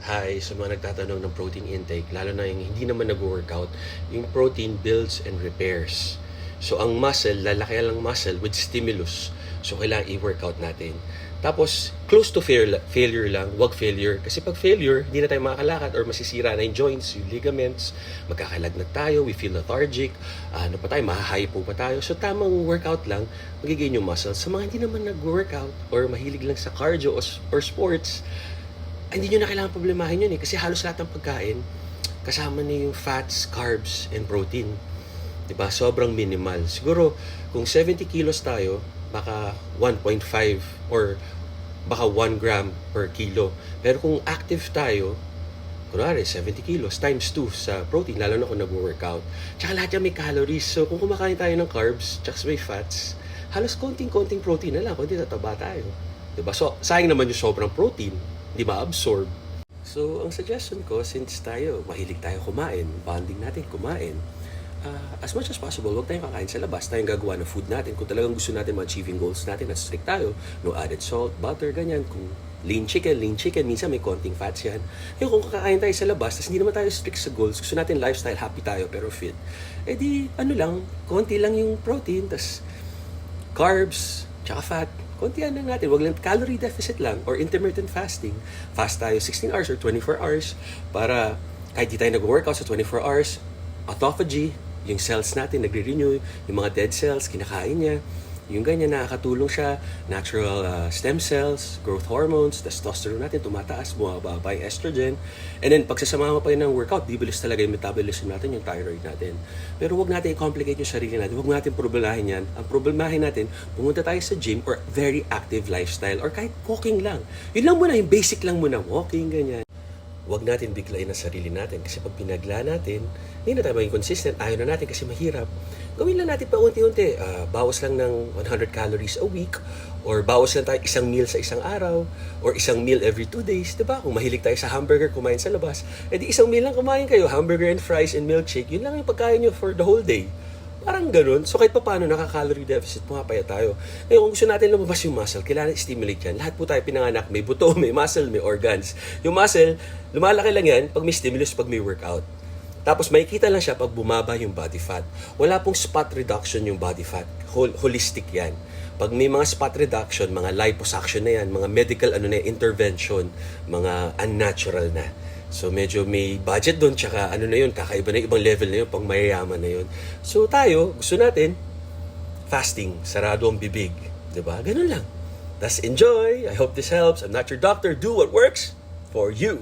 Hi, sa mga nagtatanong ng protein intake, lalo na yung hindi naman nag-workout, yung protein builds and repairs. So, ang muscle, lalaki lang muscle with stimulus. So, kailangan i-workout natin. Tapos, close to failure lang, wag failure. Kasi pag failure, hindi na tayo makakalakad or masisira na yung joints, yung ligaments, magkakalagnat tayo, we feel lethargic, ano pa tayo, mahahayo pa tayo. So, tamang workout lang, magiging yung muscles. Sa mga hindi naman nag-workout or mahilig lang sa cardio or sports, hindi nyo na kailangan problemahin yun kasi halos lahat ng pagkain kasama na yung fats, carbs, and protein. Diba? Sobrang minimal. Siguro, kung 70 kilos tayo, baka 1.5 or baka 1 gram per kilo. Pero kung active tayo, kunwari 70 kilos times 2 sa protein, lalo na kung nag-workout. Tsaka lahat yan may calories. So, kung kumakain tayo ng carbs, tsaka may fats, halos konting-konting protein na lang, kundi tataba tayo. Diba? So, sayang naman yung sobrang protein, hindi ma-absorb. So, ang suggestion ko, since mahilig tayo kumain, bonding natin kumain, as much as possible, huwag tayong kakain sa labas, tayong gagawa ng food natin. Kung talagang gusto natin ma-achieving goals natin, at strict tayo, no added salt, butter, ganyan. Kung lean chicken, minsan may konting fats yan. Yung kung kakain tayo sa labas, tapos hindi naman tayo strict sa goals, gusto natin lifestyle, happy tayo, pero fit, konti lang yung protein, tas carbs, tsaka fat, kontihan lang natin. Wag lang calorie deficit lang or intermittent fasting. Fast tayo 16 hours or 24 hours para kahit di tayo nag-workout sa 24 hours, autophagy, yung cells natin nagre-renew, yung mga dead cells, kinakain niya. Yung ganyan, nakakatulong siya. Natural stem cells, growth hormones, testosterone natin, tumataas, bumababa yung estrogen. And then, pagsasama mo pa yun ng workout, bibilis talaga yung metabolism natin, yung thyroid natin. Pero wag natin i-complicate yung sarili natin. Wag natin problemahin yan. Ang problemahin natin, pumunta tayo sa gym or very active lifestyle or kahit walking lang. Yun lang muna, yung basic lang muna, walking, ganyan. Huwag natin biglain ang sarili natin kasi pag pinagla natin, hindi na tayo maging consistent, ayaw na natin kasi mahirap. Gawin lang natin pa unti-unti, bawas lang ng 100 calories a week or bawas lang tayo isang meal sa isang araw or isang meal every 2 days, diba? Kung mahilig tayo sa hamburger, kumain sa labas, edi isang meal lang kumain kayo, hamburger and fries and milkshake, yun lang yung pagkain nyo for the whole day. Parang ganun. So kahit pa paano, naka-calorie deficit, pumapaya tayo. Ngayon, kung gusto natin lumabas yung muscle, kailangan i-stimulate yan. Lahat po tayo pinanganak, may buto, may muscle, may organs. Yung muscle, lumalaki lang yan pag may stimulus, pag may workout. Tapos makikita lang siya pag bumaba yung body fat. Wala pong spot reduction yung body fat. Holistic yan. Pag may mga spot reduction, mga liposuction na yan, mga medical intervention, mga unnatural na. So medyo may budget doon, tsaka na yun, kakaiba na ibang level na yun, pang mayayaman na yun. So tayo, gusto natin, fasting, sarado ang bibig. Diba? Ganun lang. That's enjoy. I hope this helps. I'm not your doctor. Do what works for you.